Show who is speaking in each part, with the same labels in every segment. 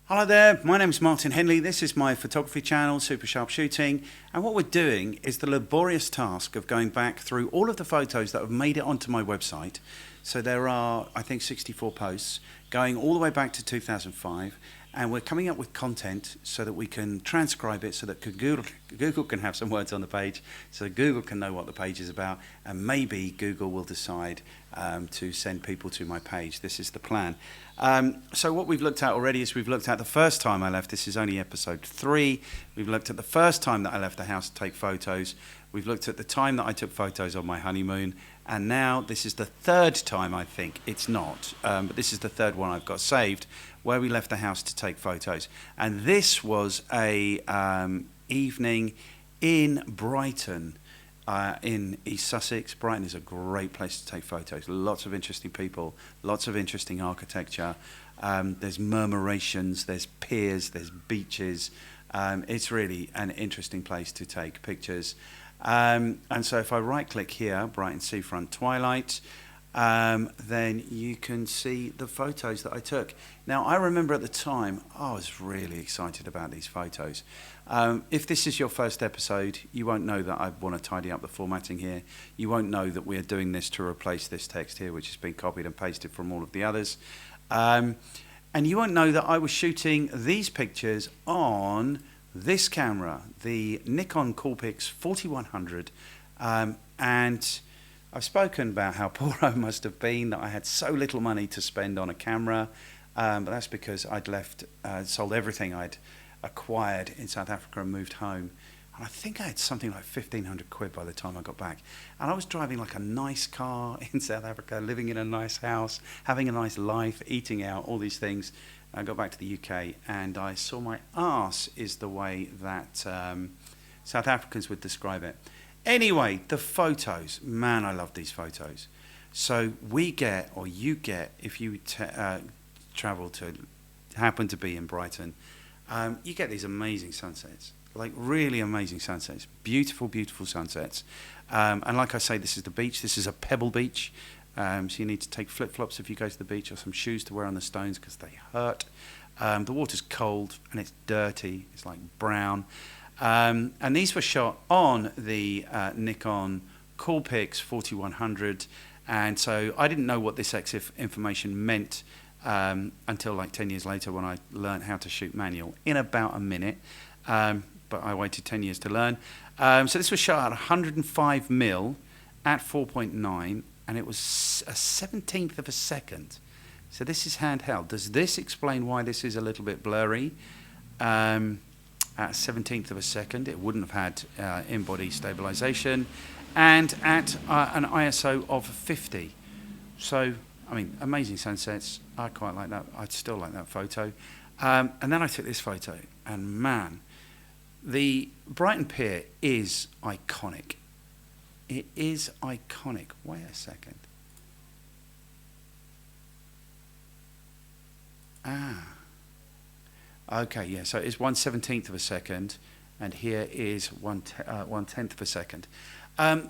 Speaker 1: Hello there, my name is Martin Henley. This is my photography channel, Super Sharp Shooting. And what we're doing is the laborious task of going back through all of the photos that have made it onto my website. So there are, I think, 64 posts going all the way back to 2005. And we're coming up with content so that we can transcribe it so that Google can have some words on the page, so Google can know what the page is about, and maybe Google will decide to send people to my page. This is the plan. So what we've looked at already is we've looked at the first time I left. This is only episode 3. We've looked at the first time that I left the house to take photos. We've looked at the time that I took photos on my honeymoon. And now this is the third time, I think. It's not, but this is the third one I've got saved, where we left the house to take photos. And this was a evening in Brighton, in East Sussex. Brighton is a great place to take photos. Lots of interesting people, lots of interesting architecture. There's murmurations, there's piers, there's beaches. It's really an interesting place to take pictures. And so if I right click here, Brighton Seafront Twilight, then you can see the photos that I took. Now I remember at the time I was really excited about these photos. If this is your first episode, you won't know that I want to tidy up the formatting here. You won't know that we're doing this to replace this text here, which has been copied and pasted from all of the others. And you won't know that I was shooting these pictures on this camera, the Nikon Coolpix 4100, and I've spoken about how poor I must have been, that I had so little money to spend on a camera, but that's because I'd sold everything I'd acquired in South Africa and moved home. And I think I had something like 1,500 quid by the time I got back. And I was driving like a nice car in South Africa, living in a nice house, having a nice life, eating out, all these things. I got back to the UK and I saw my arse, is the way that South Africans would describe it. Anyway, the photos, man, I love these photos. So we get, or you get, if you travel to, happen to be in Brighton, you get these amazing sunsets, like really amazing sunsets, beautiful, beautiful sunsets. And like I say, this is the beach. This is a pebble beach. So you need to take flip-flops if you go to the beach, or some shoes to wear on the stones because they hurt. The water's cold and it's dirty. It's like brown. And these were shot on the Nikon Coolpix 4100. And so I didn't know what this EXIF information meant until like 10 years later when I learned how to shoot manual in about a minute. But I waited 10 years to learn. So this was shot at 105mm at 4.9. And it was a 17th of a second. So this is handheld. Does this explain why this is a little bit blurry? At a 17th of a second, it wouldn't have had in-body stabilization. And at an ISO of 50. So, I mean, amazing sunsets. I quite like that. I still like that photo. And then I took this photo. And man, the Brighton Pier is iconic. It is iconic. Wait a second. Okay, yeah, so it's 1/17th of a second, and here is 1/10th of a second.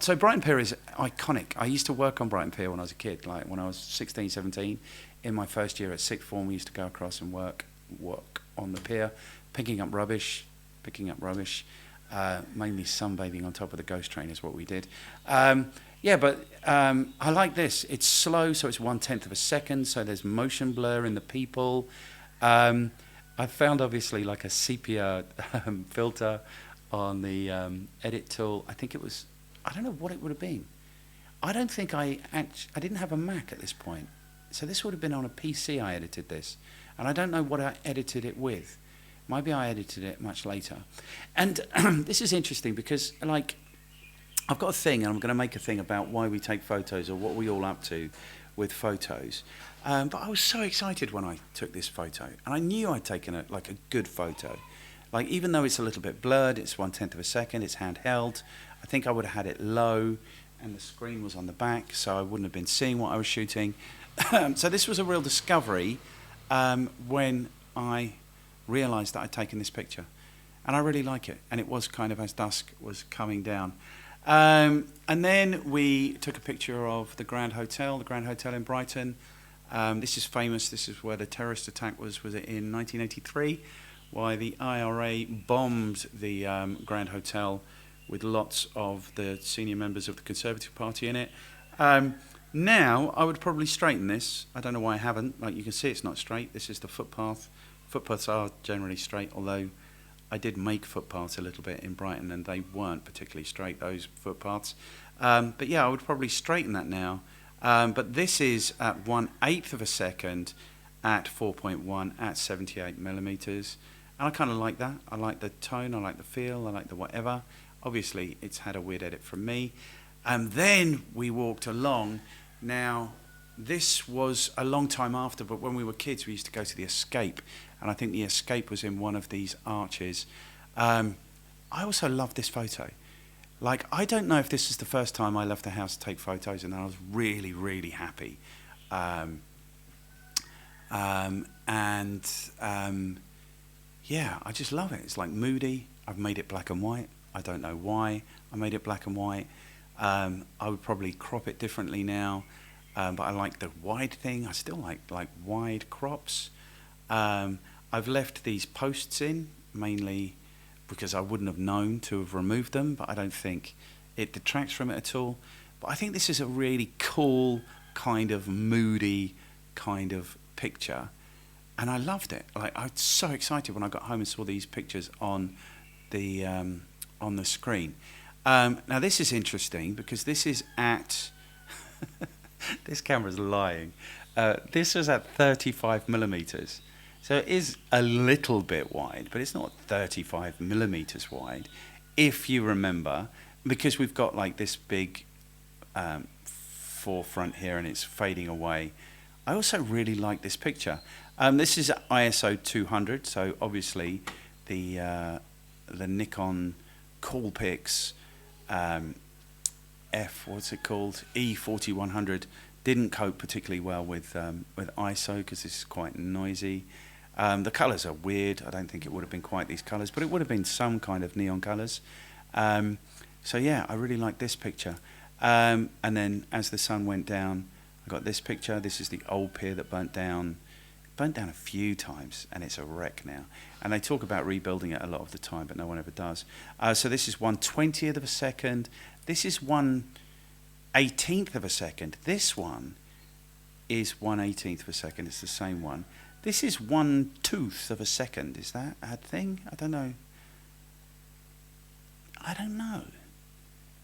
Speaker 1: So Brighton Pier is iconic. I used to work on Brighton Pier when I was a kid, like when I was 16, 17. In my first year at sixth form, we used to go across and work on the pier, picking up rubbish, mainly sunbathing on top of the ghost train is what we did. Yeah, but I like this. It's slow, so it's 1/10 of a second, so there's motion blur in the people. I found obviously like a sepia filter on the edit tool. I think it was, I don't know what it would have been. I don't think I didn't have a Mac at this point. So this would have been on a PC I edited this. And I don't know what I edited it with. Maybe I edited it much later. And this is interesting because, like, I've got a thing, and I'm going to make a thing about why we take photos or what we all up to with photos. But I was so excited when I took this photo. And I knew I'd taken a good photo. Like, even though it's a little bit blurred, it's 1/10 of a second, it's handheld. I think I would have had it low, and the screen was on the back, so I wouldn't have been seeing what I was shooting. So this was a real discovery when I realised that I'd taken this picture, and I really like it. And it was kind of as dusk was coming down, and then we took a picture of the Grand Hotel in Brighton, This is famous. This is where the terrorist attack was it in 1983? Why the IRA bombed the Grand Hotel with lots of the senior members of the Conservative Party in it. Now, I would probably straighten this. I don't know why I haven't. Like, you can see it's not straight. This is the footpath. Footpaths are generally straight, although I did make footpaths a little bit in Brighton, and they weren't particularly straight, those footpaths. But yeah, I would probably straighten that now. But this is at 1/8 of a second at 4.1 at 78 millimeters. And I kind of like that. I like the tone, I like the feel, I like the whatever. Obviously, it's had a weird edit from me. And then we walked along. Now, this was a long time after, but when we were kids, we used to go to the Escape. And I think the Escape was in one of these arches. I also love this photo. Like, I don't know if this is the first time I left the house to take photos, and I was really, really happy. Yeah, I just love it. It's like moody. I've made it black and white. I don't know why I made it black and white. I would probably crop it differently now, but I like the wide thing. I still like wide crops. I've left these posts in, mainly because I wouldn't have known to have removed them, but I don't think it detracts from it at all. But I think this is a really cool, kind of moody kind of picture, and I loved it. Like, I was so excited when I got home and saw these pictures on the screen. Now this is interesting because this is at this camera's lying. This was at 35 millimeters. So it is a little bit wide, but it's not 35 millimeters wide, if you remember, because we've got like this big forefront here and it's fading away. I also really like this picture. This is ISO 200, so obviously the Nikon Coolpix E4100 didn't cope particularly well with ISO because this is quite noisy. The colours are weird. I don't think it would have been quite these colours, but it would have been some kind of neon colours. So yeah, I really like this picture. And then as the sun went down, I got this picture. This is the old pier that burnt down a few times, and it's a wreck now. And they talk about rebuilding it a lot of the time, but no one ever does. So this is 1/20th of a second. This is 1/18th of a second. This one is 1/18th of a second. It's the same one. This is 1/2 of a second. Is that a thing? I don't know. I don't know.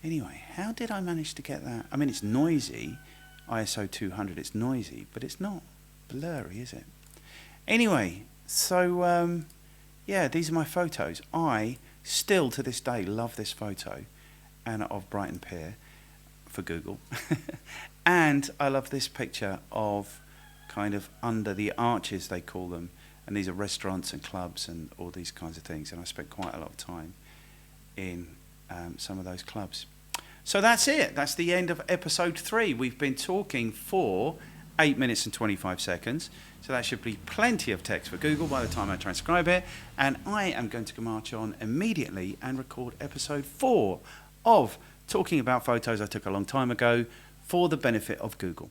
Speaker 1: Anyway, how did I manage to get that? I mean, it's noisy. ISO 200, it's noisy, but it's not blurry, is it? Anyway, so yeah, these are my photos. I still to this day love this photo and of Brighton Pier for Google. And I love this picture of kind of under the arches, they call them, and these are restaurants and clubs and all these kinds of things, and I spent quite a lot of time in some of those clubs. So that's it. That's the end of episode 3. We've been talking for 8 minutes and 25 seconds. So that should be plenty of text for Google by the time I transcribe it. And I am going to march on immediately and record episode 4 of talking about photos I took a long time ago for the benefit of Google.